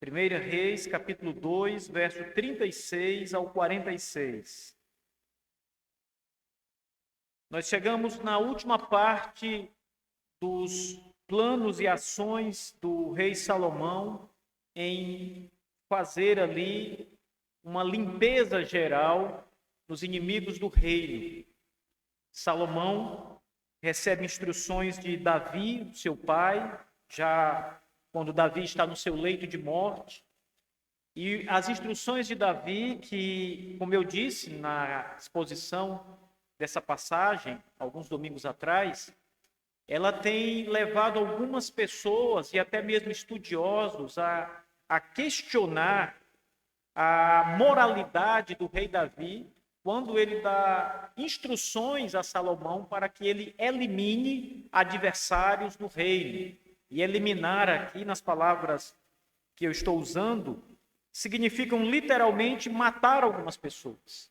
1 Reis, capítulo 2, verso 36 ao 46. Nós chegamos na última parte dos planos e ações do rei Salomão em fazer ali uma limpeza geral dos inimigos do reino. Salomão recebe instruções de Davi, seu pai, já quando Davi está no seu leito de morte. E as instruções de Davi, que, como eu disse na exposição dessa passagem, alguns domingos atrás, ela tem levado algumas pessoas e até mesmo estudiosos a questionar a moralidade do rei Davi, quando ele dá instruções a Salomão para que ele elimine adversários do reino. E eliminar aqui, nas palavras que eu estou usando, significam literalmente matar algumas pessoas.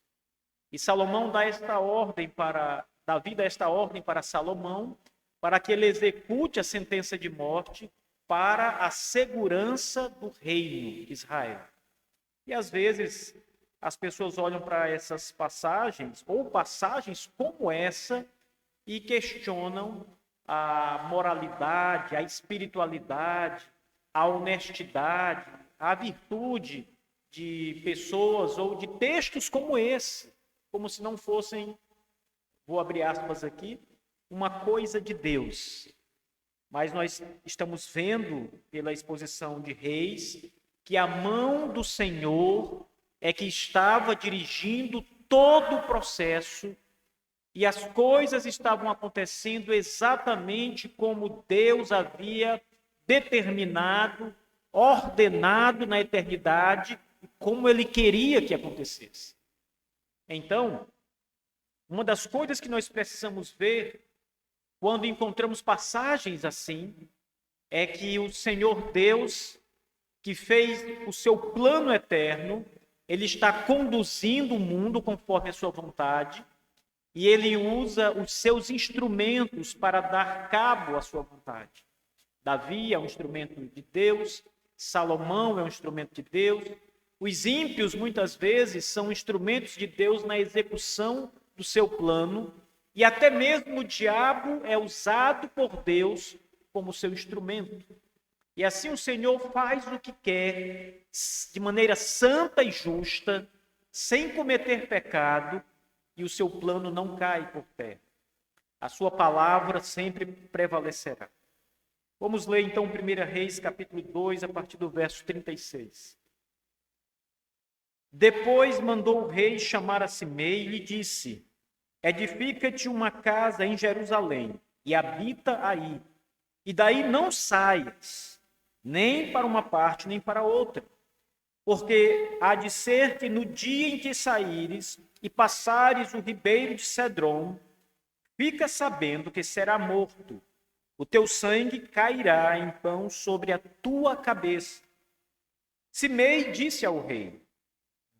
E Salomão dá esta ordem para, Davi dá esta ordem para Salomão, para que ele execute a sentença de morte para a segurança do reino de Israel. E às vezes as pessoas olham para essas passagens, ou passagens como essa, e questionam a moralidade, a espiritualidade, a honestidade, a virtude de pessoas ou de textos como esse, como se não fossem, vou abrir aspas aqui, uma coisa de Deus. Mas nós estamos vendo pela exposição de Reis que a mão do Senhor é que estava dirigindo todo o processo e as coisas estavam acontecendo exatamente como Deus havia determinado, ordenado na eternidade, como Ele queria que acontecesse. Então, uma das coisas que nós precisamos ver quando encontramos passagens assim, é que o Senhor Deus, que fez o seu plano eterno, Ele está conduzindo o mundo conforme a sua vontade, e Ele usa os seus instrumentos para dar cabo à sua vontade. Davi é um instrumento de Deus, Salomão é um instrumento de Deus, os ímpios muitas vezes são instrumentos de Deus na execução do seu plano, e até mesmo o diabo é usado por Deus como seu instrumento. E assim o Senhor faz o que quer, de maneira santa e justa, sem cometer pecado, e o seu plano não cai por terra. A sua palavra sempre prevalecerá. Vamos ler então 1 Reis, capítulo 2, a partir do verso 36. Depois mandou o rei chamar a Simei e lhe disse: edifica-te uma casa em Jerusalém e habita aí, e daí não saias, nem para uma parte, nem para outra. Porque há de ser que no dia em que saíres e passares o ribeiro de Cedrom, fica sabendo que será morto. O teu sangue cairá então sobre a tua cabeça. Simei disse ao rei: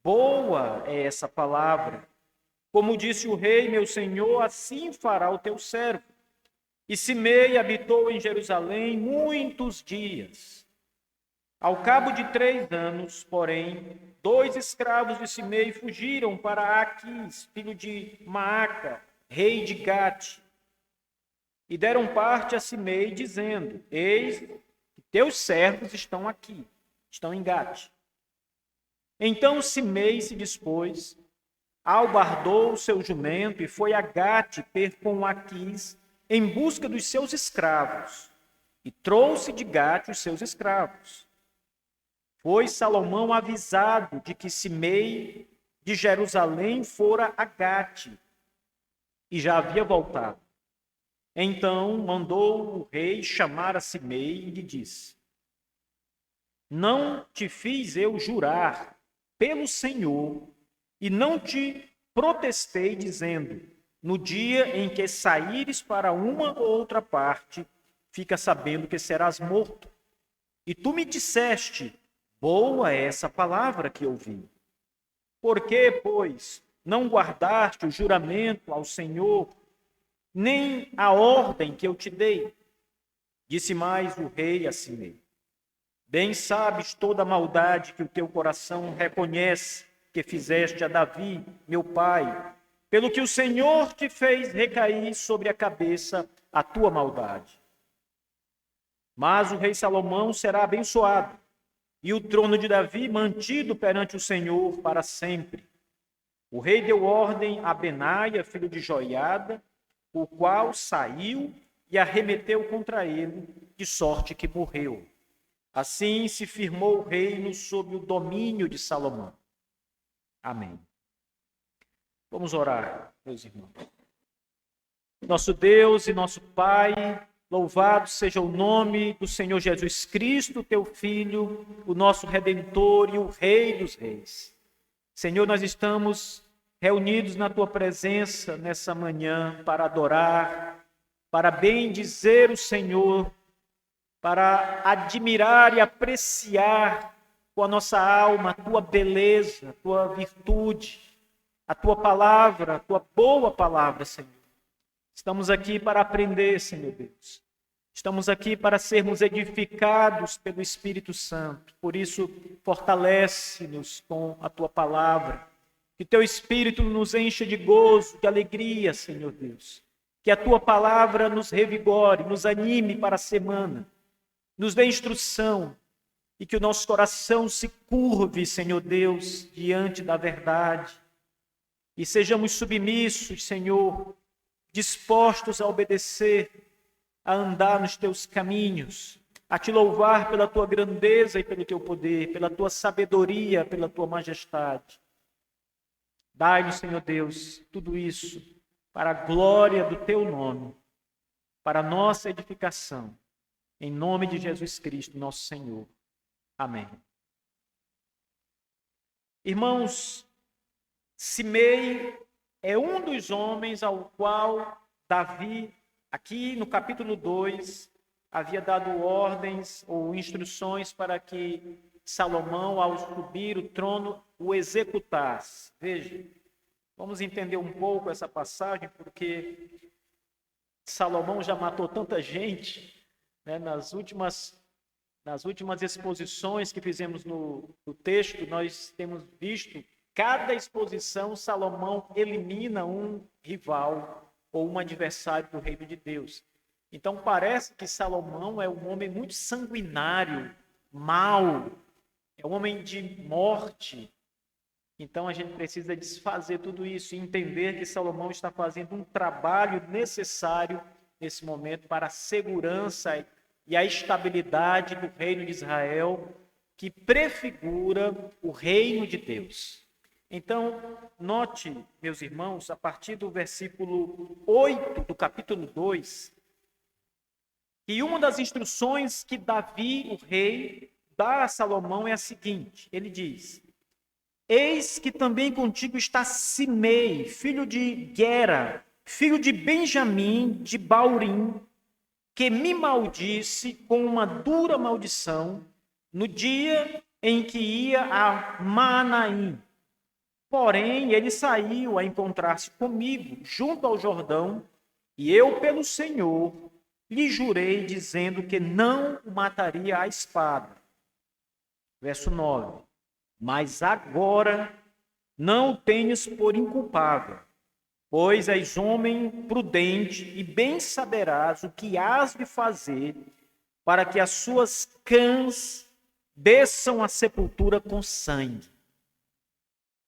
boa é essa palavra. Como disse o rei, meu senhor, assim fará o teu servo. E Simei habitou em Jerusalém muitos dias. Ao cabo de 3 anos, porém, 2 escravos de Simei fugiram para Aquis, filho de Maaca, rei de Gate, e deram parte a Simei, dizendo: eis que teus servos estão aqui, estão em Gate. Então Simei se dispôs, albardou o seu jumento e foi a Gate ter com Aquis em busca dos seus escravos, e trouxe de Gate os seus escravos. Foi Salomão avisado de que Simei de Jerusalém fora a Gate, e já havia voltado. Então mandou o rei chamar a Simei e lhe disse: não te fiz eu jurar pelo Senhor, e não te protestei dizendo: no dia em que saíres para uma ou outra parte, fica sabendo que serás morto. E tu me disseste: boa é essa palavra que ouvi. Por que, pois, não guardaste o juramento ao Senhor, nem a ordem que eu te dei? Disse mais o rei a Simei: Bem sabes toda a maldade que o teu coração reconhece que fizeste a Davi, meu pai, pelo que o Senhor te fez recair sobre a cabeça a tua maldade. Mas o rei Salomão será abençoado, e o trono de Davi mantido perante o Senhor para sempre. O rei deu ordem a Benaia, filho de Joiada, o qual saiu e arremeteu contra ele, de sorte que morreu. Assim se firmou o reino sob o domínio de Salomão. Amém. Vamos orar, meus irmãos. Nosso Deus e nosso Pai, louvado seja o nome do Senhor Jesus Cristo, teu Filho, o nosso Redentor e o Rei dos Reis. Senhor, nós estamos reunidos na tua presença nessa manhã para adorar, para bendizer o Senhor, para admirar e apreciar com a nossa alma a tua beleza, a tua virtude, a tua palavra, a tua boa palavra, Senhor. Estamos aqui para aprender, Senhor Deus. Estamos aqui para sermos edificados pelo Espírito Santo. Por isso, fortalece-nos com a tua palavra. Que teu Espírito nos encha de gozo, de alegria, Senhor Deus. Que a tua palavra nos revigore, nos anime para a semana. Nos dê instrução e que o nosso coração se curve, Senhor Deus, diante da verdade. E sejamos submissos, Senhor, dispostos a obedecer, a andar nos teus caminhos, a te louvar pela tua grandeza e pelo teu poder, pela tua sabedoria, pela tua majestade. Dai-nos, Senhor Deus, tudo isso para a glória do teu nome, para a nossa edificação, em nome de Jesus Cristo, nosso Senhor. Amém. Irmãos, Simei é um dos homens ao qual Davi, aqui no capítulo 2, havia dado ordens ou instruções para que Salomão, ao subir o trono, o executasse. Veja, vamos entender um pouco essa passagem, porque Salomão já matou tanta gente, né, nas últimas exposições que fizemos no texto, nós temos visto, cada exposição, Salomão elimina um rival ou um adversário do reino de Deus. Então parece que Salomão é um homem muito sanguinário, mau, é um homem de morte. Então a gente precisa desfazer tudo isso e entender que Salomão está fazendo um trabalho necessário nesse momento para a segurança e a estabilidade do reino de Israel, que prefigura o reino de Deus. Então, note, meus irmãos, a partir do versículo 8 do capítulo 2, que uma das instruções que Davi, o rei, dá a Salomão é a seguinte: ele diz: eis que também contigo está Simei, filho de Gera, filho de Benjamim, de Baurim, que me maldisse com uma dura maldição no dia em que ia a Manaim. Porém, ele saiu a encontrar-se comigo junto ao Jordão, e eu, pelo Senhor, lhe jurei, dizendo que não o mataria à espada. Verso 9. Mas agora não o tenhas por inculpável, pois és homem prudente e bem saberás o que hás de fazer para que as suas cãs desçam à sepultura com sangue.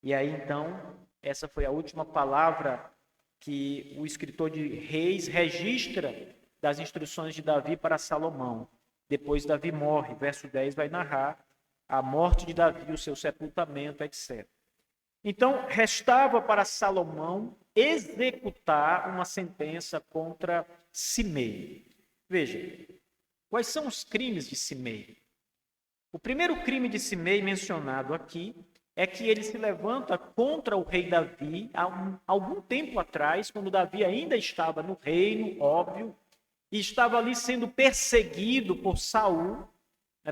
E aí, então, essa foi a última palavra que o escritor de Reis registra das instruções de Davi para Salomão. Depois Davi morre, verso 10 vai narrar a morte de Davi, o seu sepultamento, etc. Então, restava para Salomão executar uma sentença contra Simei. Veja, quais são os crimes de Simei? O primeiro crime de Simei mencionado aqui é que ele se levanta contra o rei Davi há algum tempo atrás, quando Davi ainda estava no reino, óbvio, e estava ali sendo perseguido por Saul,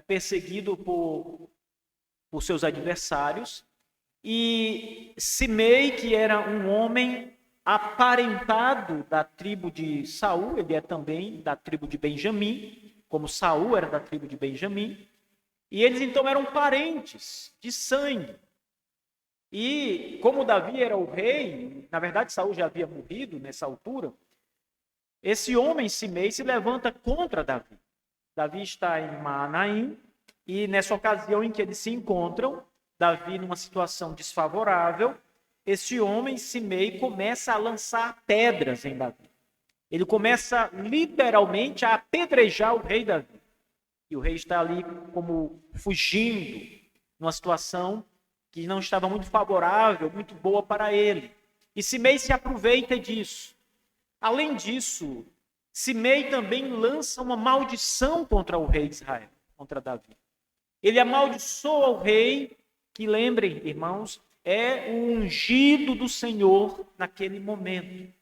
perseguido por seus adversários. E Simei, que era um homem aparentado da tribo de Saul, ele é também da tribo de Benjamim, como Saul era da tribo de Benjamim, E eles então eram parentes de sangue. E como Davi era o rei, na verdade Saul já havia morrido nessa altura, esse homem Simei se levanta contra Davi. Davi está em Maanaim e nessa ocasião em que eles se encontram, Davi numa situação desfavorável, esse homem Simei começa a lançar pedras em Davi. Ele começa literalmente a apedrejar o rei Davi. E o rei está ali como fugindo, numa situação que não estava muito favorável, muito boa para ele. E Simei se aproveita disso. Além disso, Simei também lança uma maldição contra o rei de Israel, contra Davi. Ele amaldiçoa o rei, que lembrem, irmãos, é o ungido do Senhor naquele momento.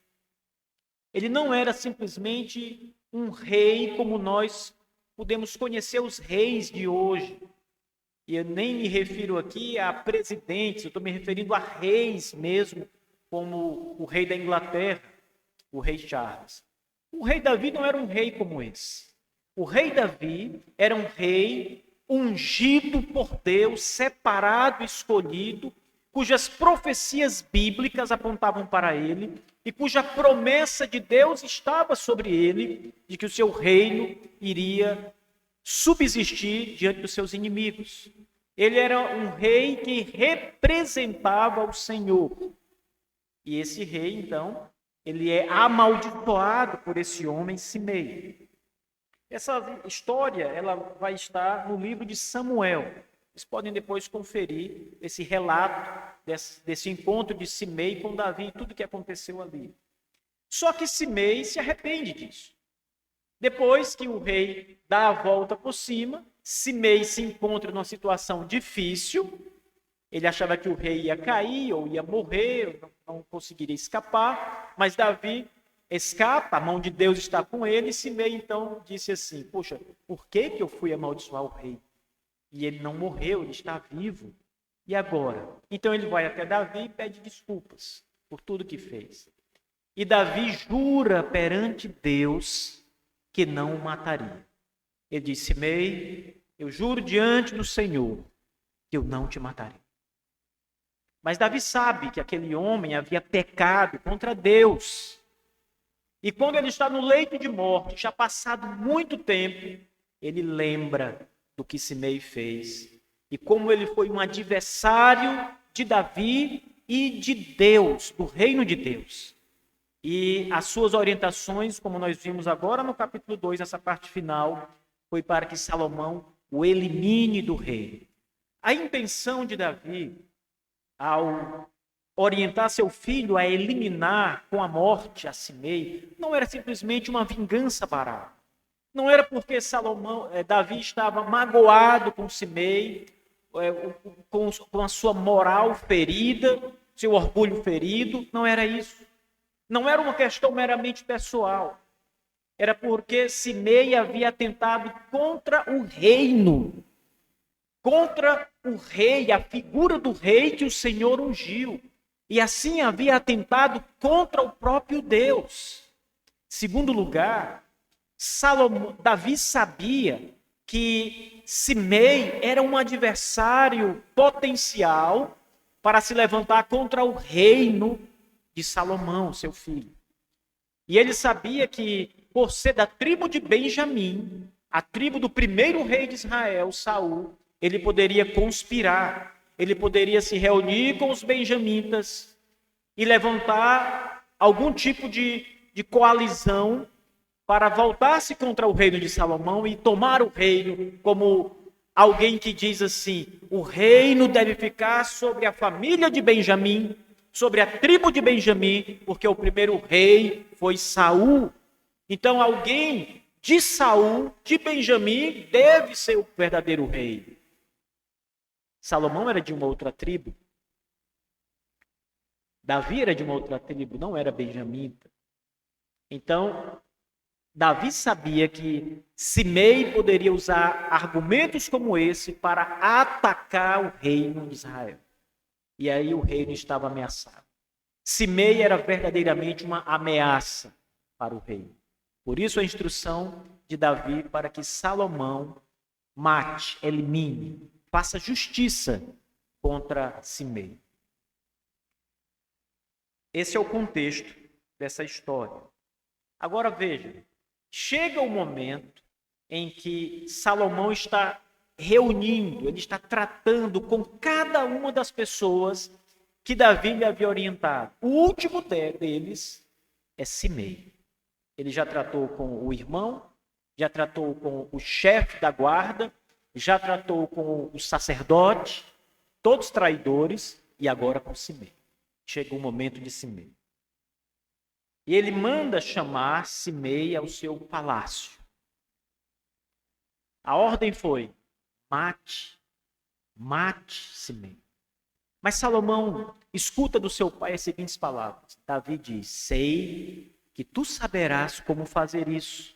Ele não era simplesmente um rei como nós podemos conhecer os reis de hoje. E eu nem me refiro aqui a presidentes, eu estou me referindo a reis mesmo, como o rei da Inglaterra, o rei Charles. O rei Davi não era um rei como esse. O rei Davi era um rei ungido por Deus, separado, escolhido, cujas profecias bíblicas apontavam para ele e cuja promessa de Deus estava sobre ele, de que o seu reino iria subsistir diante dos seus inimigos. Ele era um rei que representava o Senhor. E esse rei, então, ele é amaldiçoado por esse homem Simei. Essa história ela vai estar no livro de Samuel. Vocês podem depois conferir esse relato desse encontro de Simei com Davi e tudo que aconteceu ali. Só que Simei se arrepende disso. Depois que o rei dá a volta por cima, Simei se encontra numa situação difícil. Ele achava que o rei ia cair ou ia morrer, ou não conseguiria escapar, mas Davi escapa, a mão de Deus está com ele, e Simei então disse assim, poxa, por que eu fui amaldiçoar o rei? E ele não morreu, ele está vivo. E agora? Então ele vai até Davi e pede desculpas por tudo que fez. E Davi jura perante Deus que não o mataria. Ele disse, Simei, eu juro diante do Senhor que eu não te matarei. Mas Davi sabe que aquele homem havia pecado contra Deus. E quando ele está no leito de morte, já passado muito tempo, ele lembra do que Simei fez. E como ele foi um adversário de Davi e de Deus, do reino de Deus. E as suas orientações, como nós vimos agora no capítulo 2, nessa parte final, foi para que Salomão o elimine do reino. A intenção de Davi, ao orientar seu filho a eliminar com a morte a Simei, não era simplesmente uma vingança barata. Não era porque Davi estava magoado com Simei, com a sua moral ferida, seu orgulho ferido, não era isso. Não era uma questão meramente pessoal. Era porque Simei havia atentado contra o reino, contra o rei, a figura do rei que o Senhor ungiu. E assim havia atentado contra o próprio Deus. Segundo lugar, Davi sabia que Simei era um adversário potencial para se levantar contra o reino de Salomão, seu filho. E ele sabia que, por ser da tribo de Benjamim, a tribo do primeiro rei de Israel, Saul, ele poderia conspirar, ele poderia se reunir com os benjamitas e levantar algum tipo de coalizão para voltar-se contra o reino de Salomão e tomar o reino, como alguém que diz assim, o reino deve ficar sobre a família de Benjamim, sobre a tribo de Benjamim, porque o primeiro rei foi Saul. Então alguém de Saul, de Benjamim, deve ser o verdadeiro rei. Salomão era de uma outra tribo. Davi era de uma outra tribo, não era benjamita. Então, Davi sabia que Simei poderia usar argumentos como esse para atacar o reino de Israel. E aí o reino estava ameaçado. Simei era verdadeiramente uma ameaça para o reino. Por isso a instrução de Davi para que Salomão mate, elimine, faça justiça contra Simei. Esse é o contexto dessa história. Agora veja, chega o momento em que Salomão está reunindo, ele está tratando com cada uma das pessoas que Davi lhe havia orientado. O último deles é Simei. Ele já tratou com o irmão, já tratou com o chefe da guarda, já tratou com o sacerdote, todos traidores, e agora com Simei. Chega o momento de Simei. E ele manda chamar Simei ao seu palácio. A ordem foi: mate Simei. Mas Salomão escuta do seu pai as seguintes palavras. Davi diz: sei que tu saberás como fazer isso.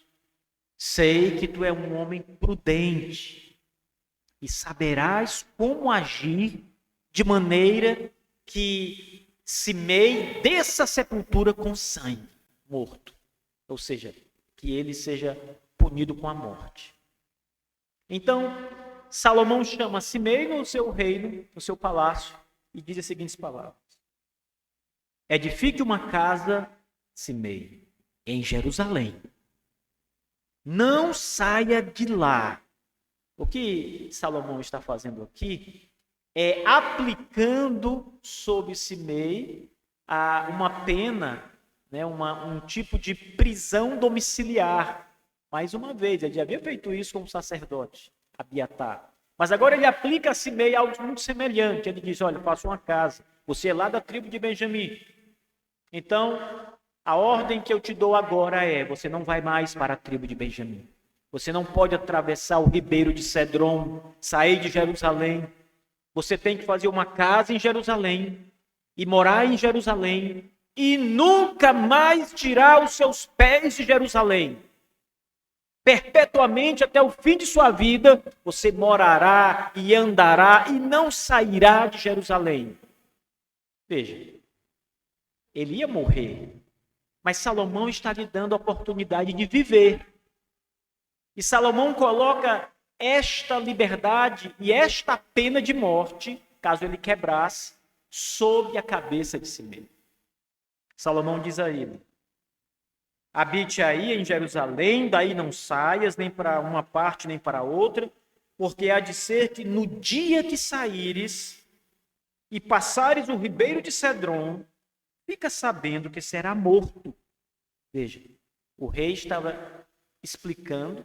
Sei que tu é um homem prudente e saberás como agir de maneira que Simei desça a sepultura com sangue, morto. Ou seja, que ele seja punido com a morte. Então, Salomão chama Simei no seu reino, no seu palácio, e diz as seguintes palavras: edifique uma casa, Simei, em Jerusalém. Não saia de lá. O que Salomão está fazendo aqui é aplicando sobre Simei uma pena, né, um tipo de prisão domiciliar. Mais uma vez, ele já havia feito isso com o sacerdote Abiatar. Mas agora ele aplica a Simei algo muito semelhante. Ele diz: olha, faça uma casa. Você é lá da tribo de Benjamim. Então, a ordem que eu te dou agora é: você não vai mais para a tribo de Benjamim. Você não pode atravessar o ribeiro de Cedron, sair de Jerusalém. Você tem que fazer uma casa em Jerusalém e morar em Jerusalém e nunca mais tirar os seus pés de Jerusalém. Perpetuamente até o fim de sua vida, você morará e andará e não sairá de Jerusalém. Veja, ele ia morrer, mas Salomão está lhe dando a oportunidade de viver. E Salomão coloca esta liberdade e esta pena de morte, caso ele quebrasse, sobre a cabeça de Simei. Salomão diz a ele: habite aí em Jerusalém, daí não saias nem para uma parte nem para outra, porque há de ser que no dia que saíres e passares o ribeiro de Cedron, fica sabendo que será morto. Veja, o rei estava explicando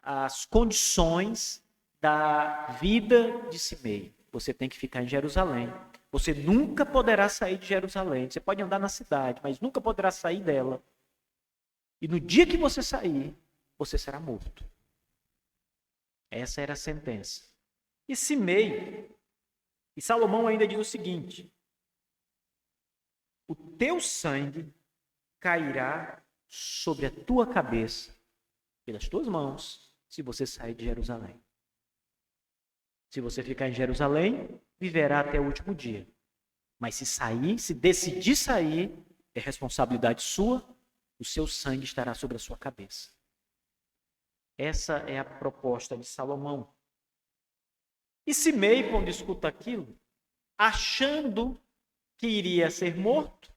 as condições da vida de Simei. Você tem que ficar em Jerusalém. Você nunca poderá sair de Jerusalém. Você pode andar na cidade, mas nunca poderá sair dela. E no dia que você sair, você será morto. Essa era a sentença. E Simei, e Salomão ainda diz o seguinte: o teu sangue cairá sobre a tua cabeça, pelas tuas mãos, se você sair de Jerusalém. Se você ficar em Jerusalém, viverá até o último dia. Mas se sair, se decidir sair, é responsabilidade sua, o seu sangue estará sobre a sua cabeça. Essa é a proposta de Salomão. E Simei, quando escuta aquilo, achando que iria ser morto,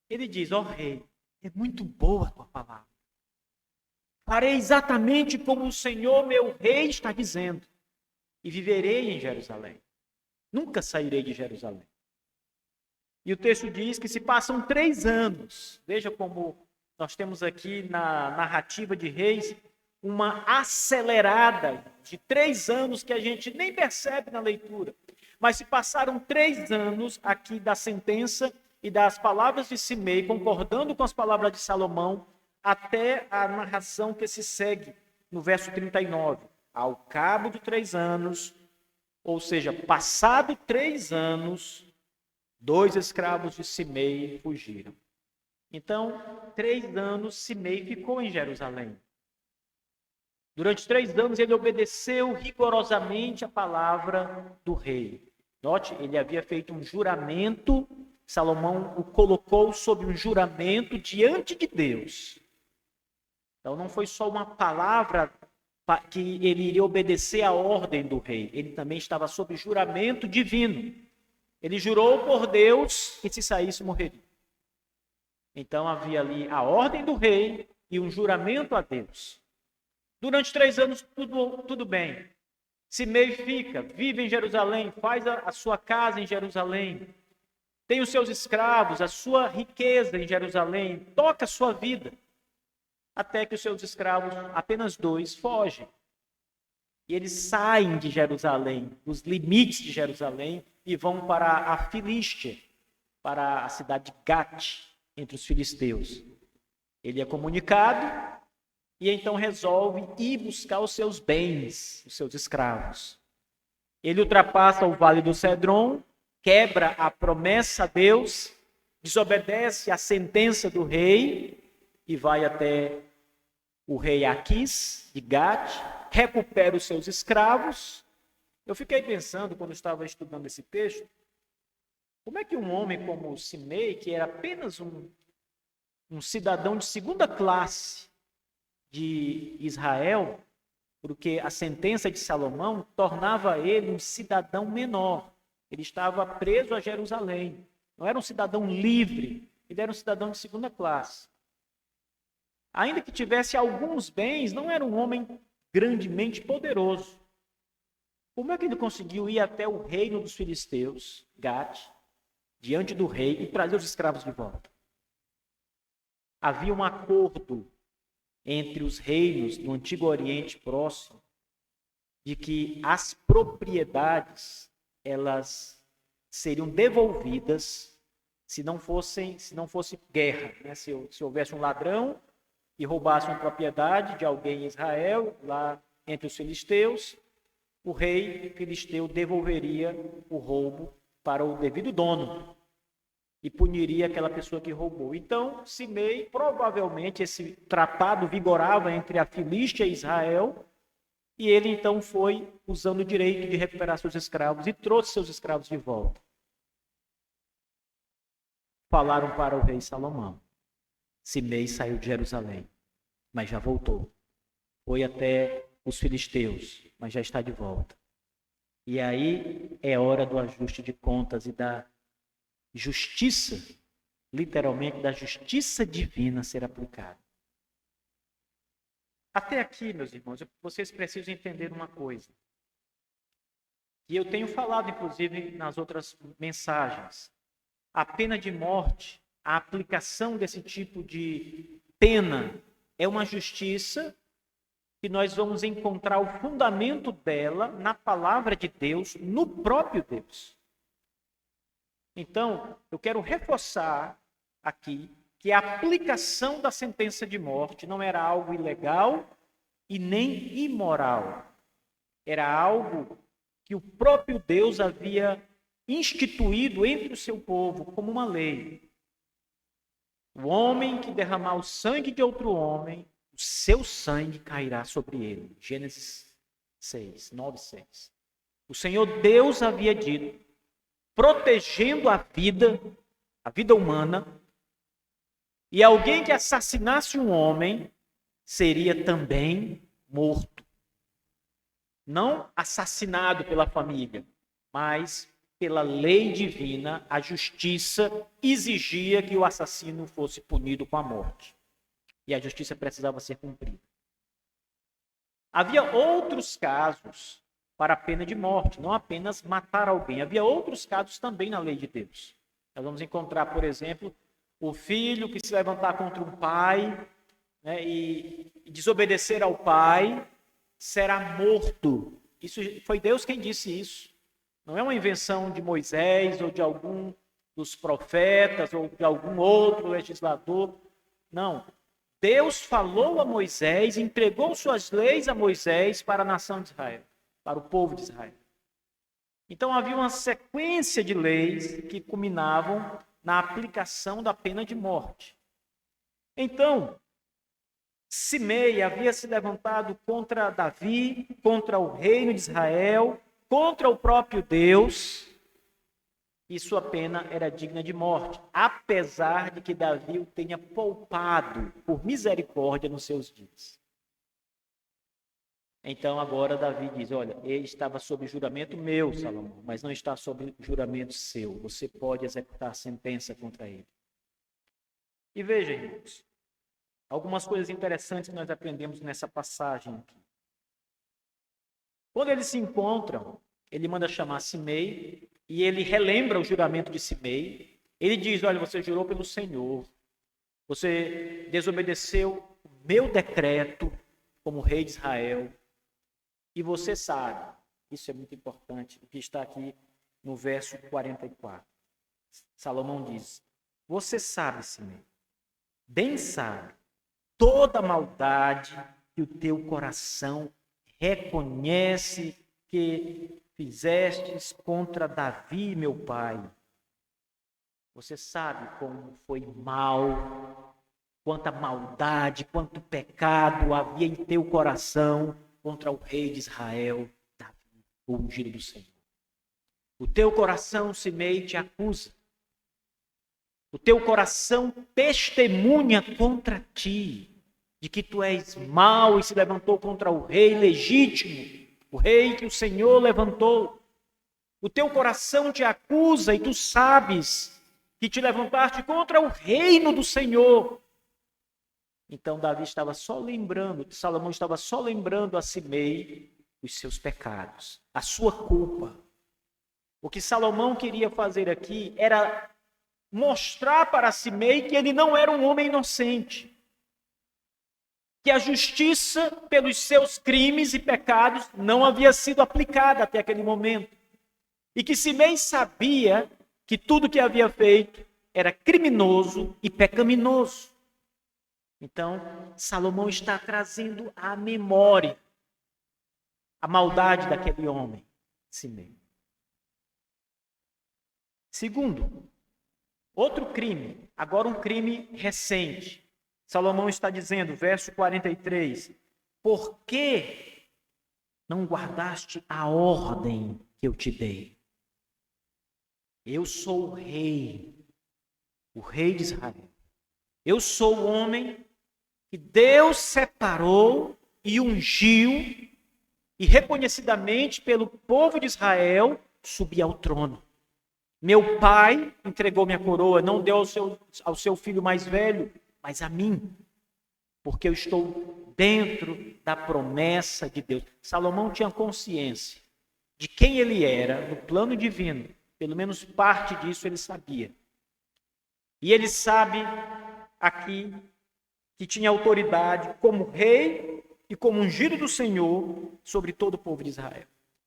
ele diz: ó rei, é muito boa a tua palavra. Farei exatamente como o Senhor, meu rei, está dizendo. E viverei em Jerusalém. Nunca sairei de Jerusalém. E o texto diz que se passam 3 anos. Veja como nós temos aqui na narrativa de Reis uma acelerada de 3 anos que a gente nem percebe na leitura. Mas se passaram 3 anos aqui da sentença e das palavras de Simei, concordando com as palavras de Salomão, até a narração que se segue no verso 39. Ao cabo de 3 anos, ou seja, passado 3 anos, 2 escravos de Simei fugiram. Então, 3 anos Simei ficou em Jerusalém. Durante 3 anos ele obedeceu rigorosamente a palavra do rei. Note, ele havia feito um juramento, Salomão o colocou sob um juramento diante de Deus. Então não foi só uma palavra que ele iria obedecer à ordem do rei. Ele também estava sob juramento divino. Ele jurou por Deus que se saísse morreria. Então havia ali a ordem do rei e um juramento a Deus. Durante 3 anos tudo bem. Simei fica, vive em Jerusalém, faz a sua casa em Jerusalém, tem os seus escravos, a sua riqueza em Jerusalém, toca a sua vida. Até que os seus escravos, apenas 2, fogem. E eles saem de Jerusalém, dos limites de Jerusalém, e vão para a Filístia, para a cidade de Gate, entre os filisteus. Ele é comunicado e então resolve ir buscar os seus bens, os seus escravos. Ele ultrapassa o Vale do Cedron, quebra a promessa a Deus, desobedece à sentença do rei e vai até o rei Aquis, de Gate, recupera os seus escravos. Eu fiquei pensando, quando estava estudando esse texto, como é que um homem como Simei, que era apenas um cidadão de segunda classe de Israel, porque a sentença de Salomão tornava ele um cidadão menor. Ele estava preso a Jerusalém. Não era um cidadão livre, ele era um cidadão de segunda classe. Ainda que tivesse alguns bens, não era um homem grandemente poderoso. Como é que ele conseguiu ir até o reino dos filisteus, Gate, diante do rei e trazer os escravos de volta? Havia um acordo entre os reinos do Antigo Oriente Próximo de que as propriedades elas seriam devolvidas se não fosse guerra, né? Se houvesse um ladrão e roubasse uma propriedade de alguém em Israel, lá entre os filisteus, o rei filisteu devolveria o roubo para o devido dono e puniria aquela pessoa que roubou. Então, Simei, provavelmente esse tratado vigorava entre a Filístia e Israel, e ele então foi usando o direito de recuperar seus escravos e trouxe seus escravos de volta. Falaram para o rei Salomão. Simei saiu de Jerusalém, mas já voltou. Foi até os filisteus, mas já está de volta. E aí é hora do ajuste de contas e da justiça, literalmente da justiça divina ser aplicada. Até aqui, meus irmãos, vocês precisam entender uma coisa. E eu tenho falado, inclusive, nas outras mensagens. A pena de morte, a aplicação desse tipo de pena é uma justiça que nós vamos encontrar o fundamento dela na palavra de Deus, no próprio Deus. Então, eu quero reforçar aqui que a aplicação da sentença de morte não era algo ilegal e nem imoral. Era algo que o próprio Deus havia instituído entre o seu povo como uma lei. O homem que derramar o sangue de outro homem, o seu sangue cairá sobre ele. Gênesis 6, 9, 6. O Senhor Deus havia dito, protegendo a vida humana, e alguém que assassinasse um homem seria também morto. Não assassinado pela família, mas pela lei divina, a justiça exigia que o assassino fosse punido com a morte. E a justiça precisava ser cumprida. Havia outros casos para a pena de morte, não apenas matar alguém. Havia outros casos também na lei de Deus. Nós vamos encontrar, por exemplo, o filho que se levantar contra um pai, né, e desobedecer ao pai, será morto. Isso foi Deus quem disse isso. Não é uma invenção de Moisés ou de algum dos profetas ou de algum outro legislador. Não. Deus falou a Moisés, entregou suas leis a Moisés para a nação de Israel, para o povo de Israel. Então havia uma sequência de leis que culminavam na aplicação da pena de morte. Então, Simei havia se levantado contra Davi, contra o reino de Israel, contra o próprio Deus, e sua pena era digna de morte, apesar de que Davi o tenha poupado por misericórdia nos seus dias. Então agora Davi diz, olha, ele estava sob juramento meu, Salomão, mas não está sob juramento seu. Você pode executar a sentença contra ele. E veja, irmãos, algumas coisas interessantes que nós aprendemos nessa passagem aqui. Quando eles se encontram, ele manda chamar Simei e ele relembra o juramento de Simei. Ele diz, olha, você jurou pelo Senhor, você desobedeceu o meu decreto como rei de Israel. E você sabe, isso é muito importante, o que está aqui no verso 44. Salomão diz, você sabe, Simei, bem sabe, toda maldade que o teu coração reconhece que fizestes contra Davi, meu pai. Você sabe como foi mal, quanta maldade, quanto pecado havia em teu coração contra o rei de Israel, Davi, o ungido do Senhor. O teu coração, Simei, te acusa. O teu coração testemunha contra ti, de que tu és mau e se levantou contra o rei legítimo, o rei que o Senhor levantou. O teu coração te acusa e tu sabes que te levantaste contra o reino do Senhor. Então Davi estava só lembrando, Salomão estava só lembrando a Simei os seus pecados, a sua culpa. O que Salomão queria fazer aqui era mostrar para Simei que ele não era um homem inocente, que a justiça pelos seus crimes e pecados não havia sido aplicada até aquele momento, e que Simei sabia que tudo que havia feito era criminoso e pecaminoso. Então, Salomão está trazendo à memória a maldade daquele homem, Simei. Segundo, outro crime, agora um crime recente. Salomão está dizendo, verso 43, por que não guardaste a ordem que eu te dei? Eu sou o rei de Israel. Eu sou o homem que Deus separou e ungiu, e reconhecidamente pelo povo de Israel subi ao trono. Meu pai entregou minha coroa, não deu ao seu filho mais velho, mas a mim, porque eu estou dentro da promessa de Deus. Salomão tinha consciência de quem ele era no plano divino, pelo menos parte disso ele sabia. E ele sabe aqui que tinha autoridade como rei e como ungido do Senhor sobre todo o povo de Israel.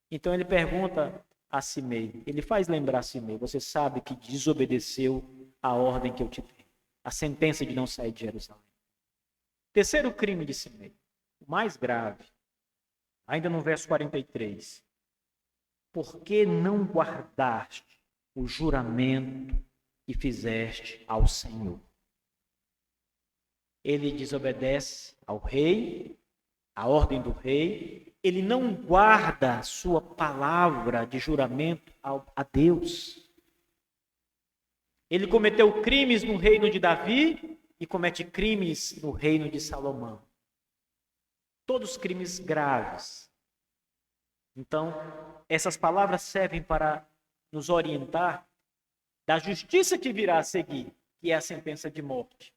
Então ele pergunta a Simei, ele faz lembrar a Simei, você sabe que desobedeceu a ordem que eu te dei, a sentença de não sair de Jerusalém. Terceiro crime de Simei, o mais grave, ainda no verso 43. Por que não guardaste o juramento que fizeste ao Senhor? Ele desobedece ao rei, à ordem do rei, ele não guarda a sua palavra de juramento a Deus. Ele cometeu crimes no reino de Davi e comete crimes no reino de Salomão. Todos crimes graves. Então, essas palavras servem para nos orientar da justiça que virá a seguir, que é a sentença de morte.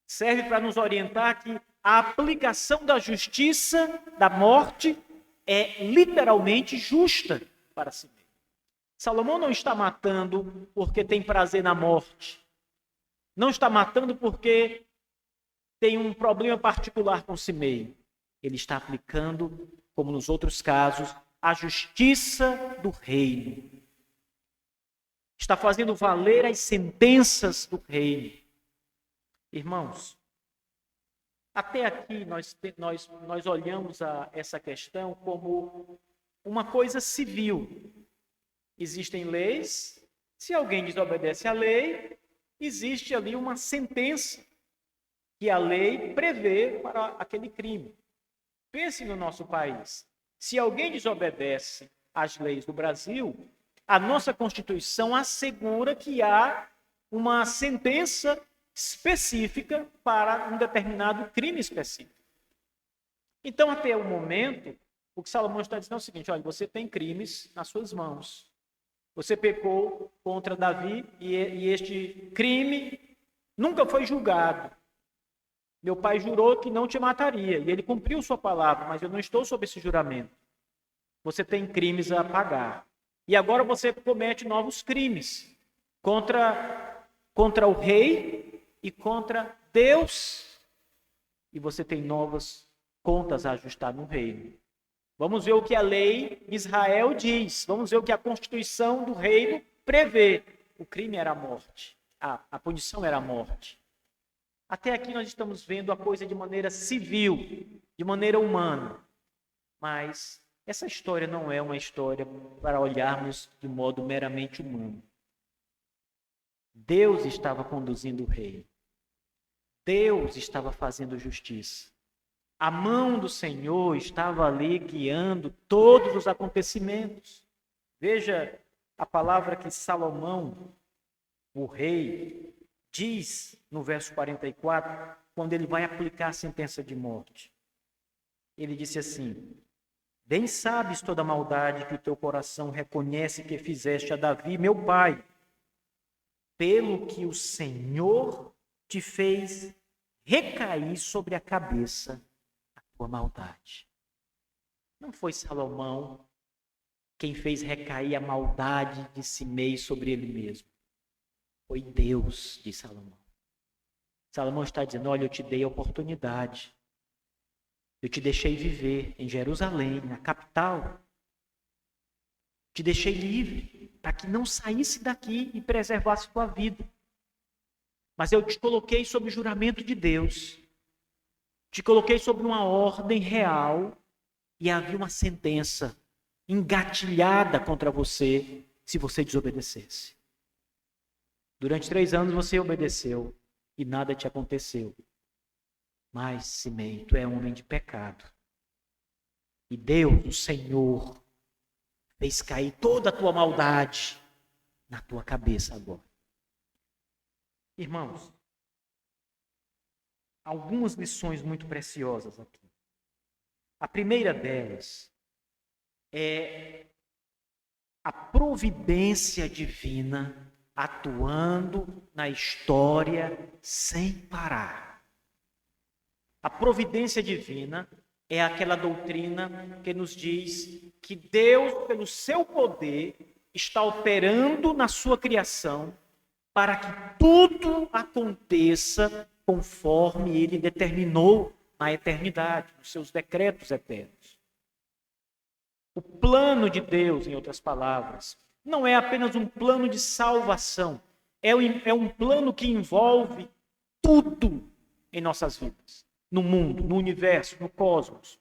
Serve para nos orientar que a aplicação da justiça da morte é literalmente justa para si mesmo. Salomão não está matando porque tem prazer na morte. Não está matando porque tem um problema particular com Simei. Ele está aplicando, como nos outros casos, a justiça do reino. Está fazendo valer as sentenças do reino. Irmãos, até aqui nós olhamos essa questão como uma coisa civil. Existem leis, se alguém desobedece à lei, existe ali uma sentença que a lei prevê para aquele crime. Pense no nosso país. Se alguém desobedece às leis do Brasil, a nossa Constituição assegura que há uma sentença específica para um determinado crime específico. Então, até o momento, O que Salomão está dizendo é o seguinte: olha, você tem crimes nas suas mãos. Você pecou contra Davi e este crime nunca foi julgado. Meu pai jurou que não te mataria e ele cumpriu sua palavra, mas eu não estou sob esse juramento. Você tem crimes a pagar. E agora você comete novos crimes contra o rei e contra Deus. E você tem novas contas a ajustar no reino. Vamos ver o que a lei de Israel diz. Vamos ver o que a Constituição do reino prevê. O crime era a morte. A punição era a morte. Até aqui nós estamos vendo a coisa de maneira civil, de maneira humana. Mas essa história não é uma história para olharmos de modo meramente humano. Deus estava conduzindo o reino. Deus estava fazendo justiça. A mão do Senhor estava ali guiando todos os acontecimentos. Veja a palavra que Salomão, o rei, diz no verso 44, quando ele vai aplicar a sentença de morte. Ele disse assim: bem sabes toda a maldade que o teu coração reconhece que fizeste a Davi, meu pai, pelo que o Senhor te fez recair sobre a cabeça a tua maldade. Não foi Salomão quem fez recair a maldade de Simei sobre ele mesmo. Foi Deus, diz Salomão. Salomão está dizendo: olha, eu te dei a oportunidade. Eu te deixei viver em Jerusalém, na capital. Te deixei livre para que não saísse daqui e preservasse tua vida. Mas eu te coloquei sob o juramento de Deus. Te coloquei sob uma ordem real e havia uma sentença engatilhada contra você se você desobedecesse. Durante 3 anos você obedeceu e nada te aconteceu. Mas, Simei, tu é um homem de pecado. E Deus, o Senhor, fez cair toda a tua maldade na tua cabeça agora. Irmãos, algumas lições muito preciosas aqui. A primeira delas é a providência divina atuando na história sem parar. A providência divina é aquela doutrina que nos diz que Deus, pelo seu poder, está operando na sua criação para que tudo aconteça conforme ele determinou na eternidade, nos seus decretos eternos. O plano de Deus, em outras palavras, não é apenas um plano de salvação, é um plano que envolve tudo em nossas vidas, no mundo, no universo, no cosmos.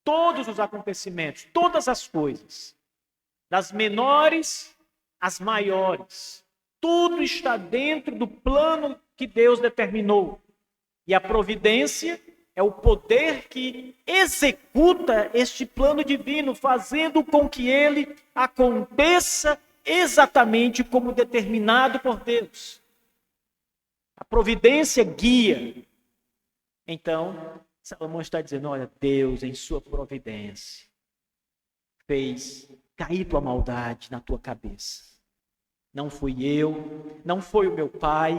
Todos os acontecimentos, todas as coisas, das menores às maiores, tudo está dentro do plano que Deus determinou. E a providência é o poder que executa este plano divino, fazendo com que ele aconteça exatamente como determinado por Deus. A providência guia. Então, Salomão está dizendo: olha, Deus, em sua providência, fez cair tua maldade na tua cabeça. Não fui eu, não foi o meu pai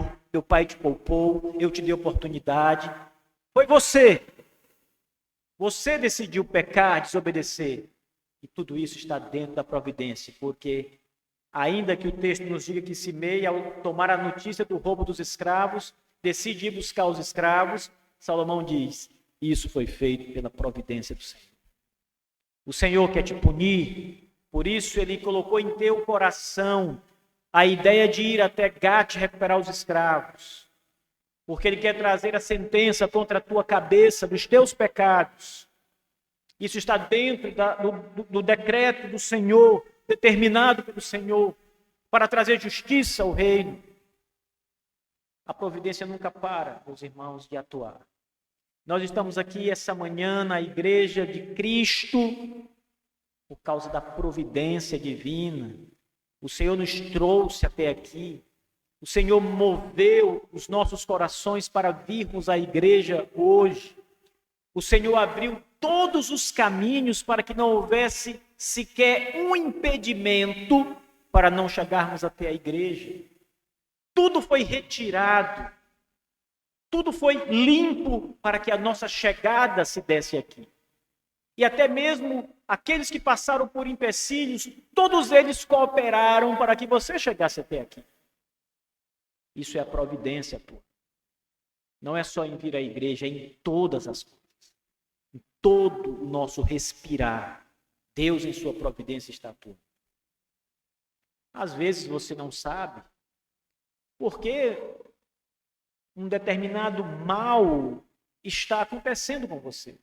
te poupou, eu te dei oportunidade. Foi você. Você decidiu pecar, desobedecer. E tudo isso está dentro da providência, porque ainda que o texto nos diga que Simei, ao tomar a notícia do roubo dos escravos, decide ir buscar os escravos, Salomão diz: isso foi feito pela providência do Senhor. O Senhor quer te punir, por isso ele colocou em teu coração a ideia de ir até Gate recuperar os escravos, porque ele quer trazer a sentença contra a tua cabeça dos teus pecados. Isso está dentro do decreto do Senhor, determinado pelo Senhor, para trazer justiça ao reino. A providência nunca para, meus irmãos, de atuar. Nós estamos aqui essa manhã na igreja de Cristo por causa da providência divina. O Senhor nos trouxe até aqui. O Senhor moveu os nossos corações para virmos à igreja hoje. O Senhor abriu todos os caminhos para que não houvesse sequer um impedimento para não chegarmos até a igreja. Tudo foi retirado, tudo foi limpo para que a nossa chegada se desse aqui. E até mesmo aqueles que passaram por empecilhos, todos eles cooperaram para que você chegasse até aqui. Isso é a providência, pô. Não é só em vir à igreja, é em todas as coisas. Em todo o nosso respirar, Deus em sua providência está atuando. Às vezes você não sabe porque um determinado mal está acontecendo com você.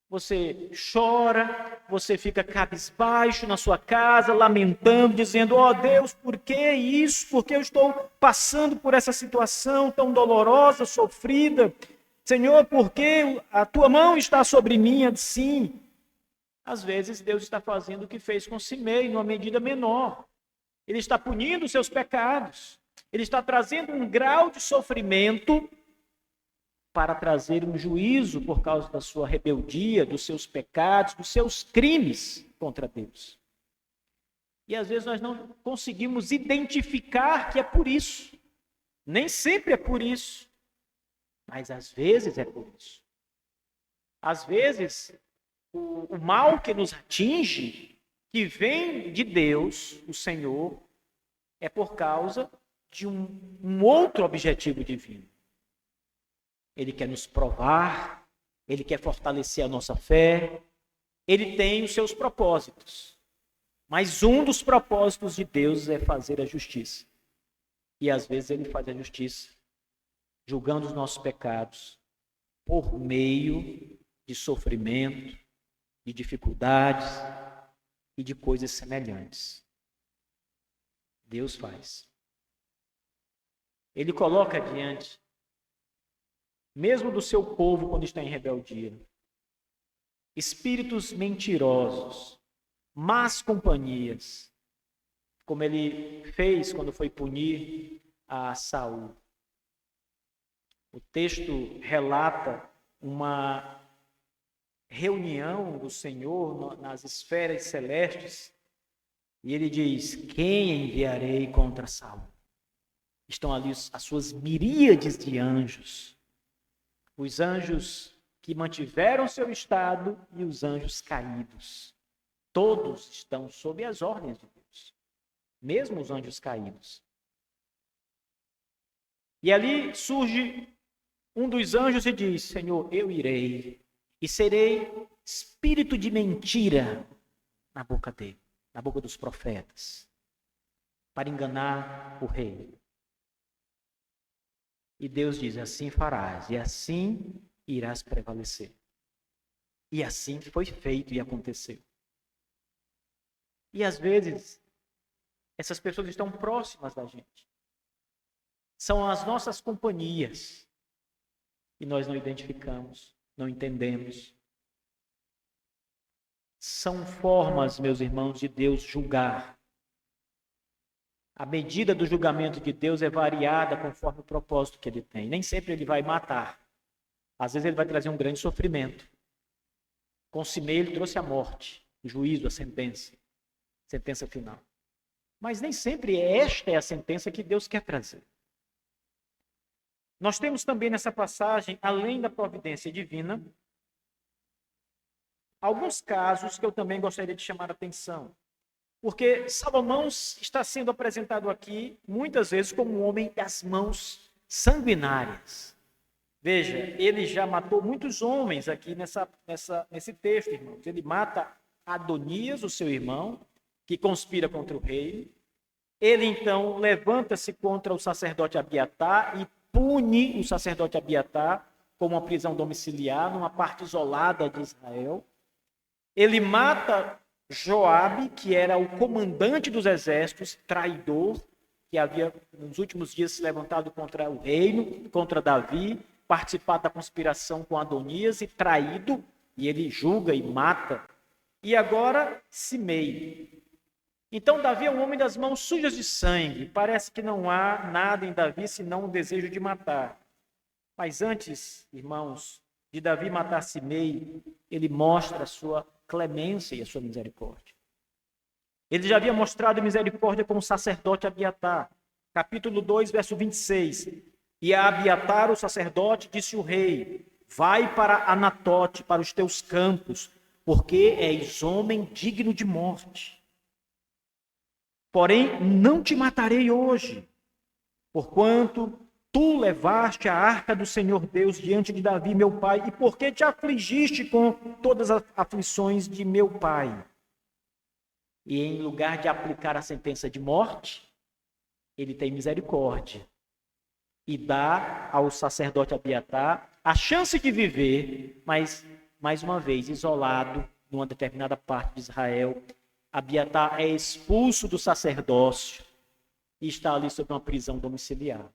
Você chora, você fica cabisbaixo na sua casa, lamentando, dizendo: ó Deus, por que isso? Por que eu estou passando por essa situação tão dolorosa, sofrida? Senhor, por que a tua mão está sobre mim assim? Às vezes Deus está fazendo o que fez com Simei, numa medida menor. Ele está punindo os seus pecados. Ele está trazendo um grau de sofrimento para trazer um juízo por causa da sua rebeldia, dos seus pecados, dos seus crimes contra Deus. E às vezes nós não conseguimos identificar que é por isso. Nem sempre é por isso, mas às vezes é por isso. Às vezes, o mal que nos atinge, que vem de Deus, o Senhor, é por causa de um outro objetivo divino. Ele quer nos provar, ele quer fortalecer a nossa fé, ele tem os seus propósitos. Mas um dos propósitos de Deus é fazer a justiça. E às vezes ele faz a justiça julgando os nossos pecados por meio de sofrimento, de dificuldades e de coisas semelhantes. Deus faz. Ele coloca diante, mesmo do seu povo quando está em rebeldia, espíritos mentirosos, más companhias, como ele fez quando foi punir a Saul. O texto relata uma reunião do Senhor nas esferas celestes e ele diz: quem enviarei contra Saul? Estão ali as suas miríades de anjos. Os anjos que mantiveram seu estado e os anjos caídos. Todos estão sob as ordens de Deus. Mesmo os anjos caídos. E ali surge um dos anjos e diz: Senhor, eu irei e serei espírito de mentira na boca dele, na boca dos profetas, para enganar o rei. E Deus diz: assim farás, e assim irás prevalecer. E assim foi feito e aconteceu. E às vezes, essas pessoas estão próximas da gente. São as nossas companhias. E nós não identificamos, não entendemos. São formas, meus irmãos, de Deus julgar. A medida do julgamento de Deus é variada conforme o propósito que ele tem. Nem sempre ele vai matar. Às vezes ele vai trazer um grande sofrimento. Com Simei ele trouxe a morte, o juízo, a sentença final. Mas nem sempre esta é a sentença que Deus quer trazer. Nós temos também nessa passagem, além da providência divina, alguns casos que eu também gostaria de chamar a atenção. Porque Salomão está sendo apresentado aqui, muitas vezes, como um homem das mãos sanguinárias. Veja, ele já matou muitos homens aqui nesse texto, irmãos. Ele mata Adonias, o seu irmão, que conspira contra o rei. Ele, então, levanta-se contra o sacerdote Abiatar e pune o sacerdote Abiatar com uma prisão domiciliar numa parte isolada de Israel. Ele mata Joabe, que era o comandante dos exércitos, traidor, que havia nos últimos dias se levantado contra o reino, contra Davi, participado da conspiração com Adonias e traído, e ele julga e mata. E agora Simei. Então Davi é um homem das mãos sujas de sangue. Parece que não há nada em Davi senão um desejo de matar. Mas antes, irmãos, de Davi matar Simei, ele mostra a sua clemência e a sua misericórdia. Ele já havia mostrado misericórdia com o sacerdote Abiatar. Capítulo 2, verso 26. E a Abiatar, o sacerdote, disse o rei: vai para Anatote, para os teus campos, porque és homem digno de morte. Porém, não te matarei hoje, porquanto tu levaste a arca do Senhor Deus diante de Davi, meu pai, e porque te afligiste com todas as aflições de meu pai. E em lugar de aplicar a sentença de morte, ele tem misericórdia e dá ao sacerdote Abiatar a chance de viver, mas, mais uma vez, isolado numa determinada parte de Israel. Abiatar é expulso do sacerdócio e está ali sob uma prisão domiciliar,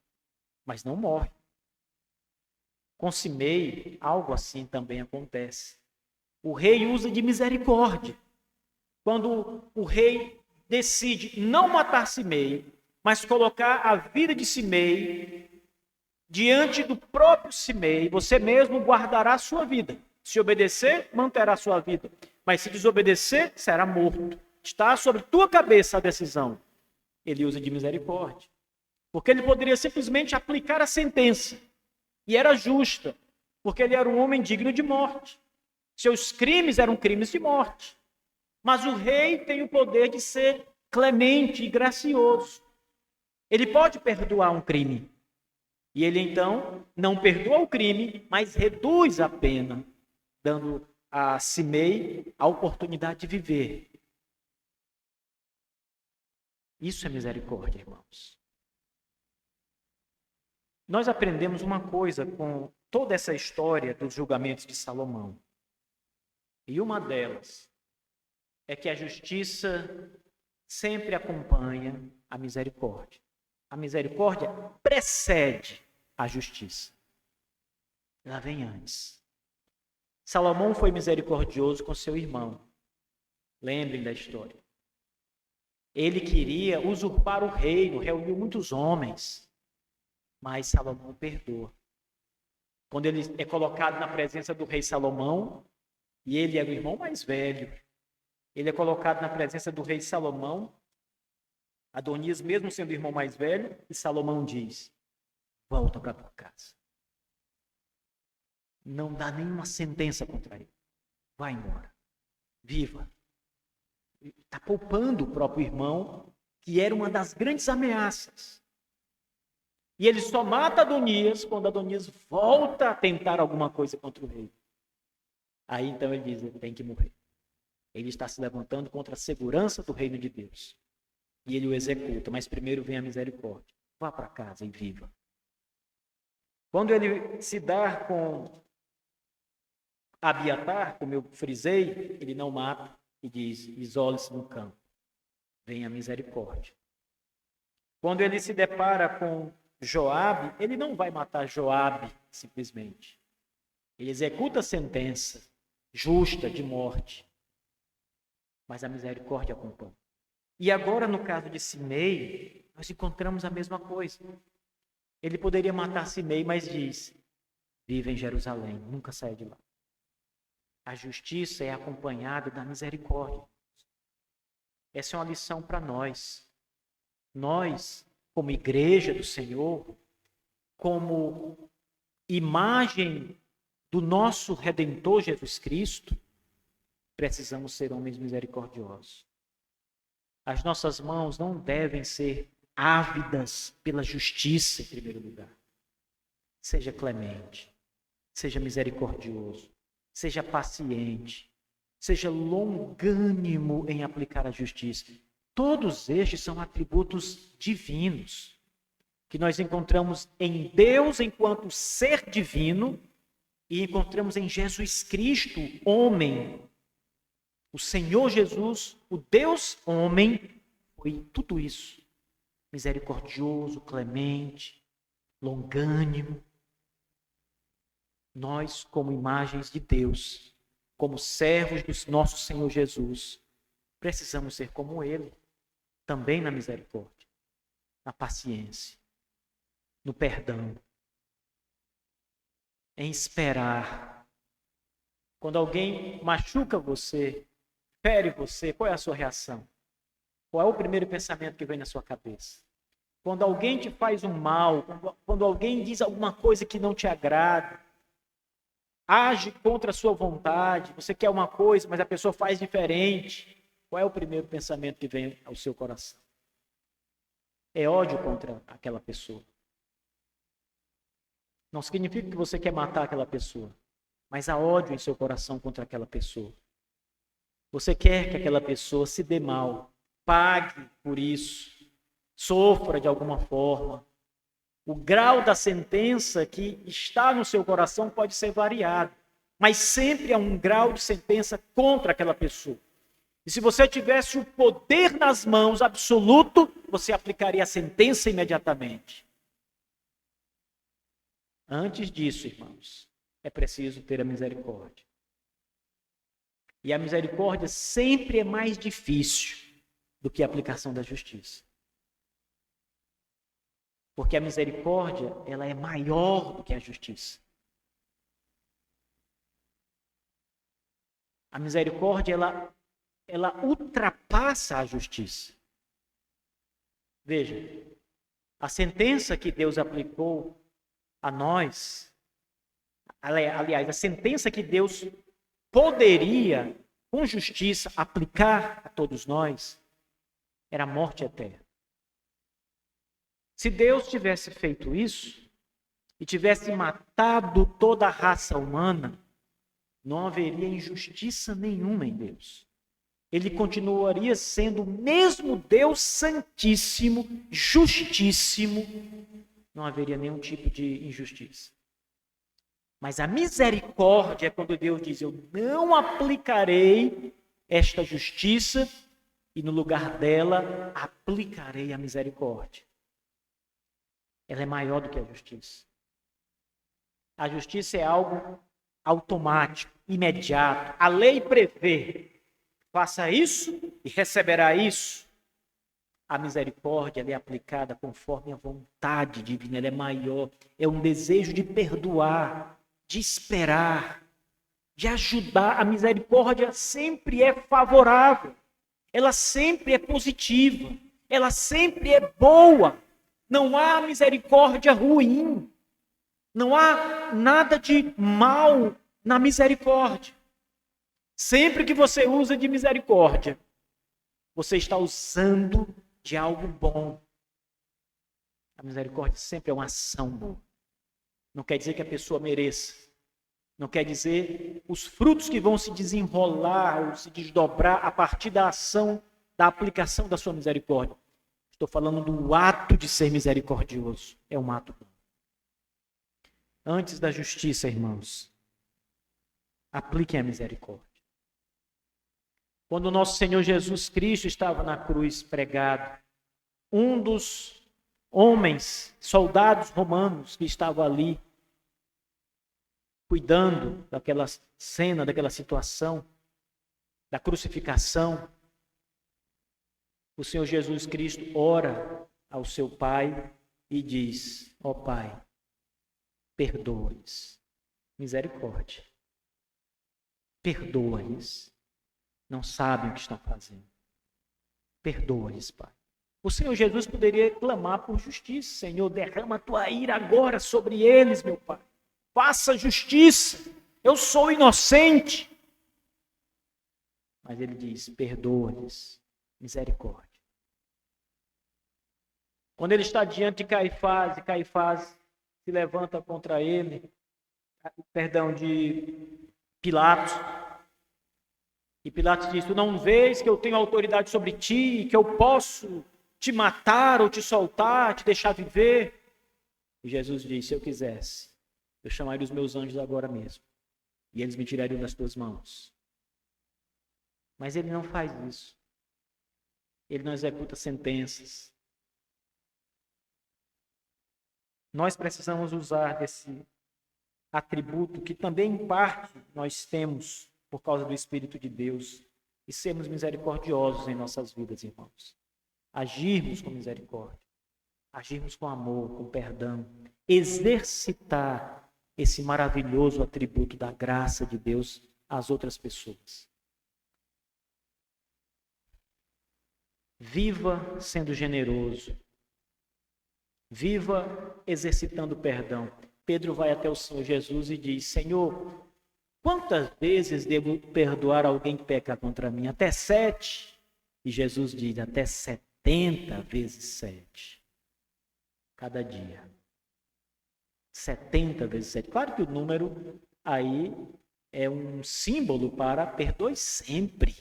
mas não morre. Com Simei, algo assim também acontece. O rei usa de misericórdia. Quando o rei decide não matar Simei, mas colocar a vida de Simei diante do próprio Simei, você mesmo guardará a sua vida. Se obedecer, manterá a sua vida. Mas se desobedecer, será morto. Está sobre tua cabeça a decisão. Ele usa de misericórdia. Porque ele poderia simplesmente aplicar a sentença. E era justa. Porque ele era um homem digno de morte. Seus crimes eram crimes de morte. Mas o rei tem o poder de ser clemente e gracioso. Ele pode perdoar um crime. E ele, então, não perdoa o crime, mas reduz a pena, dando a Simei a oportunidade de viver. Isso é misericórdia, irmãos. Nós aprendemos uma coisa com toda essa história dos julgamentos de Salomão. E uma delas é que a justiça sempre acompanha a misericórdia. A misericórdia precede a justiça. Ela vem antes. Salomão foi misericordioso com seu irmão. Lembrem da história. Ele queria usurpar o reino, reuniu muitos homens, mas Salomão perdoa. Quando ele é colocado na presença do rei Salomão, e ele era o irmão mais velho, ele é colocado na presença do rei Salomão, Adonias, mesmo sendo o irmão mais velho, e Salomão diz: volta para tua casa. Não dá nenhuma sentença contra ele. Vai embora. Viva. Está poupando o próprio irmão, que era uma das grandes ameaças. E ele só mata Adonias quando Adonias volta a tentar alguma coisa contra o rei. Aí então ele diz: ele tem que morrer. Ele está se levantando contra a segurança do reino de Deus. E ele o executa, mas primeiro vem a misericórdia. Vá para casa e viva. Quando ele se dá com Abiatar, como eu frisei, ele não mata e diz: isole-se no campo. Vem a misericórdia. Quando ele se depara com Joabe, ele não vai matar Joabe simplesmente. Ele executa a sentença justa de morte. Mas a misericórdia acompanha. E agora, no caso de Simei, nós encontramos a mesma coisa. Ele poderia matar Simei, mas diz: vive em Jerusalém, nunca saia de lá. A justiça é acompanhada da misericórdia. Essa é uma lição para nós. Nós, como igreja do Senhor, como imagem do nosso Redentor Jesus Cristo, precisamos ser homens misericordiosos. As nossas mãos não devem ser ávidas pela justiça, em primeiro lugar. Seja clemente, seja misericordioso, seja paciente, seja longânimo em aplicar a justiça. Todos estes são atributos divinos que nós encontramos em Deus enquanto ser divino e encontramos em Jesus Cristo, homem. O Senhor Jesus, o Deus homem, foi tudo isso. Misericordioso, clemente, longânimo. Nós, como imagens de Deus, como servos do nosso Senhor Jesus, precisamos ser como Ele, também na misericórdia, na paciência, no perdão, em esperar Quando alguém machuca você, fere você, qual é a sua reação? Qual é o primeiro pensamento que vem na sua cabeça? Quando alguém te faz um mal, quando alguém diz alguma coisa que não te agrada, age contra a sua vontade, você quer uma coisa, mas a pessoa faz diferente, qual é o primeiro pensamento que vem ao seu coração? É ódio contra aquela pessoa. Não significa que você quer matar aquela pessoa, mas há ódio em seu coração contra aquela pessoa. Você quer que aquela pessoa se dê mal, pague por isso, sofra de alguma forma. O grau da sentença que está no seu coração pode ser variado, mas sempre há um grau de sentença contra aquela pessoa. E se você tivesse o poder nas mãos absoluto, você aplicaria a sentença imediatamente. Antes disso, irmãos, é preciso ter a misericórdia. E a misericórdia sempre é mais difícil do que a aplicação da justiça. Porque a misericórdia, ela é maior do que a justiça. A misericórdia, ela ultrapassa a justiça. Veja, a sentença que Deus aplicou a nós, aliás, a sentença que Deus poderia, com justiça, aplicar a todos nós, era a morte eterna. Se Deus tivesse feito isso, e tivesse matado toda a raça humana, não haveria injustiça nenhuma em Deus. Ele continuaria sendo o mesmo Deus santíssimo, justíssimo, não haveria nenhum tipo de injustiça. Mas a misericórdia é quando Deus diz, eu não aplicarei esta justiça e no lugar dela aplicarei a misericórdia. Ela é maior do que a justiça. A justiça é algo automático, imediato. A lei prevê, faça isso e receberá isso. A misericórdia ela é aplicada conforme a vontade divina, ela é maior. É um desejo de perdoar, de esperar, de ajudar. A misericórdia sempre é favorável, ela sempre é positiva, ela sempre é boa. Não há misericórdia ruim, não há nada de mal na misericórdia. Sempre que você usa de misericórdia, você está usando de algo bom. A misericórdia sempre é uma ação boa. Não quer dizer que a pessoa mereça. Não quer dizer os frutos que vão se desenrolar ou se desdobrar a partir da ação, da aplicação da sua misericórdia. Estou falando do ato de ser misericordioso. É um ato bom. Antes da justiça, irmãos, apliquem a misericórdia. Quando o nosso Senhor Jesus Cristo estava na cruz pregado, um dos homens, soldados romanos que estavam ali, cuidando daquela cena, daquela situação, da crucificação, o Senhor Jesus Cristo ora ao seu Pai e diz, ó Pai, perdoa-lhes, misericórdia, perdoa-lhes, não sabem o que estão fazendo, perdoa-lhes, Pai. O Senhor Jesus poderia clamar por justiça, Senhor, derrama a tua ira agora sobre eles, meu Pai, faça justiça, eu sou inocente. Mas ele diz, perdoa-lhes, misericórdia. Quando ele está diante de Caifás, e Caifás se levanta contra ele, de Pilatos, e Pilatos diz, tu não vês que eu tenho autoridade sobre ti, que eu posso te matar ou te soltar, te deixar viver? E Jesus diz, se eu quisesse, eu chamaria os meus anjos agora mesmo, e eles me tirariam das tuas mãos. Mas ele não faz isso. Ele não executa sentenças. Nós precisamos usar desse atributo que também, em parte, nós temos por causa do Espírito de Deus e sermos misericordiosos em nossas vidas, irmãos. Agirmos com misericórdia, agirmos com amor, com perdão, exercitar esse maravilhoso atributo da graça de Deus às outras pessoas. Viva sendo generoso. Viva exercitando o perdão. Pedro vai até o Senhor Jesus e diz: Senhor, quantas vezes devo perdoar alguém que peca contra mim? Até 7? E Jesus diz: até 70 vezes 7. Cada dia. 70 vezes 7. Claro que o número aí é um símbolo para perdoe sempre.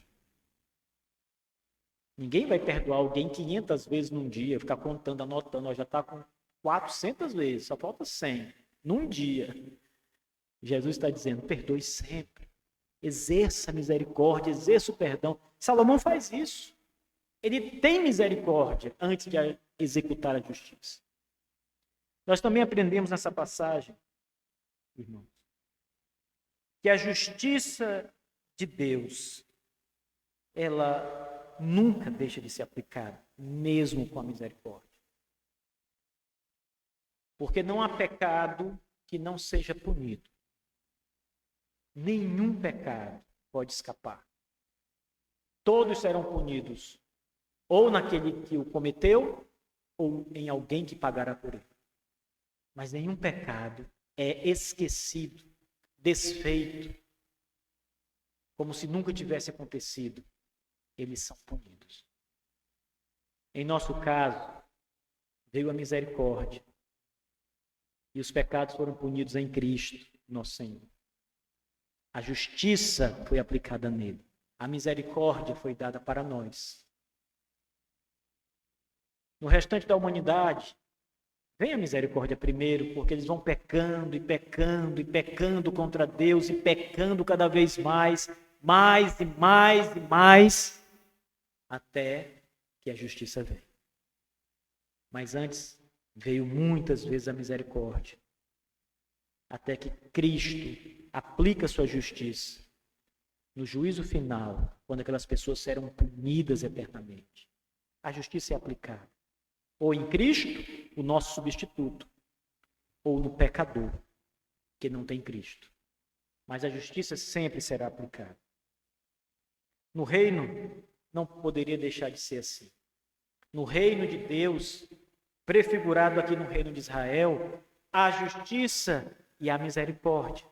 Ninguém vai perdoar alguém 500 vezes num dia, ficar contando, anotando, já está com 400 vezes, só falta 100 num dia. Jesus está dizendo, perdoe sempre. Exerça a misericórdia, exerça o perdão. Salomão faz isso. Ele tem misericórdia antes de executar a justiça. Nós também aprendemos nessa passagem, irmãos, que a justiça de Deus, ela nunca deixa de ser aplicada, mesmo com a misericórdia. Porque não há pecado que não seja punido. Nenhum pecado pode escapar. Todos serão punidos, ou naquele que o cometeu, ou em alguém que pagará por ele. Mas nenhum pecado é esquecido, desfeito, como se nunca tivesse acontecido. Eles são punidos. Em nosso caso, veio a misericórdia. E os pecados foram punidos em Cristo, nosso Senhor. A justiça foi aplicada nele. A misericórdia foi dada para nós. No restante da humanidade, vem a misericórdia primeiro, porque eles vão pecando e pecando e pecando contra Deus e pecando cada vez mais e mais, até que a justiça vem. Mas antes veio muitas vezes a misericórdia, até que Cristo aplica sua justiça no juízo final, quando aquelas pessoas serão punidas eternamente. A justiça é aplicada ou em Cristo, o nosso substituto, ou no pecador, que não tem Cristo. Mas a justiça sempre será aplicada. No reino, não poderia deixar de ser assim. No reino de Deus, prefigurado aqui no reino de Israel, a justiça e a misericórdia.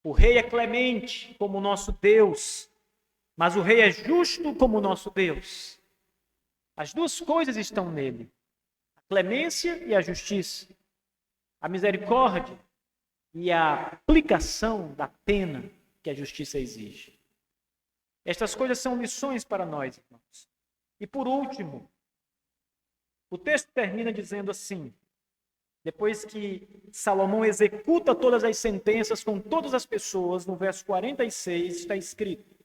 O rei é clemente como o nosso Deus, mas o rei é justo como o nosso Deus. As duas coisas estão nele, a clemência e a justiça, a misericórdia e a aplicação da pena que a justiça exige. Estas coisas são lições para nós, irmãos. E por último, o texto termina dizendo assim, depois que Salomão executa todas as sentenças com todas as pessoas, no verso 46 está escrito: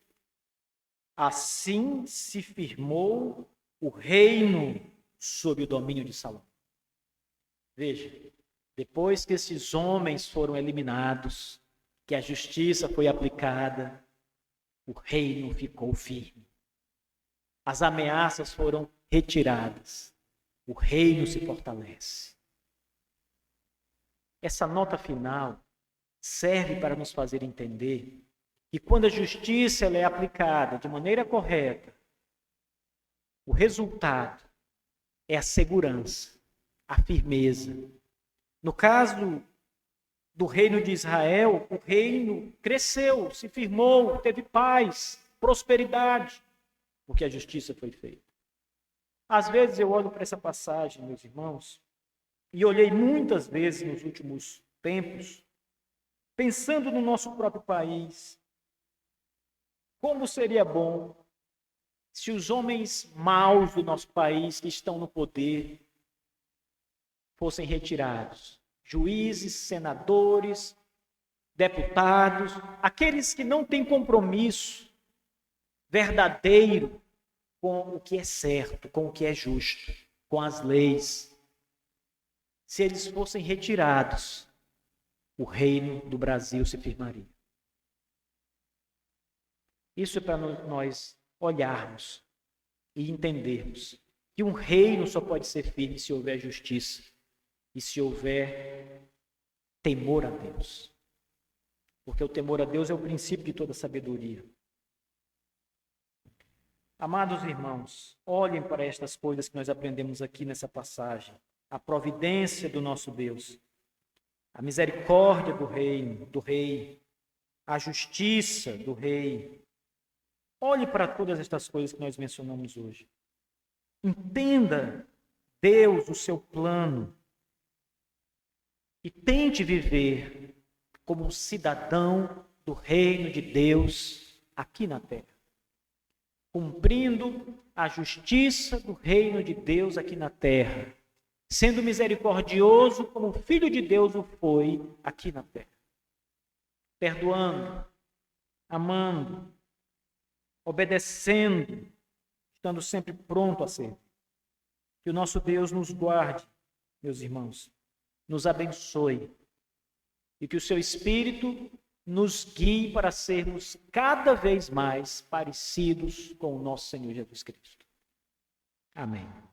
assim se firmou o reino sob o domínio de Salomão. Veja, depois que esses homens foram eliminados, que a justiça foi aplicada, o reino ficou firme. As ameaças foram retiradas. O reino se fortalece. Essa nota final serve para nos fazer entender que quando a justiça ela é aplicada de maneira correta, o resultado é a segurança, a firmeza. No caso do reino de Israel, o reino cresceu, se firmou, teve paz, prosperidade, porque a justiça foi feita. Às vezes eu olho para essa passagem, meus irmãos, e olhei muitas vezes nos últimos tempos, pensando no nosso próprio país, como seria bom se os homens maus do nosso país que estão no poder fossem retirados. Juízes, senadores, deputados, aqueles que não têm compromisso verdadeiro com o que é certo, com o que é justo, com as leis. Se eles fossem retirados, o reino do Brasil se firmaria. Isso é para nós olharmos e entendermos que um reino só pode ser firme se houver justiça e se houver temor a Deus. porque o temor a Deus é o princípio de toda sabedoria. Amados irmãos, olhem para estas coisas que nós aprendemos aqui nessa passagem. A providência do nosso Deus, a misericórdia do rei, a justiça do rei. Olhe para todas estas coisas que nós mencionamos hoje. Entenda Deus, o seu plano, e tente viver como um cidadão do reino de Deus aqui na terra, cumprindo a justiça do reino de Deus aqui na terra, sendo misericordioso como o Filho de Deus o foi aqui na terra, perdoando, amando, obedecendo, estando sempre pronto a servir. Que o nosso Deus nos guarde, meus irmãos, nos abençoe e que o seu Espírito nos guie para sermos cada vez mais parecidos com o nosso Senhor Jesus Cristo. Amém.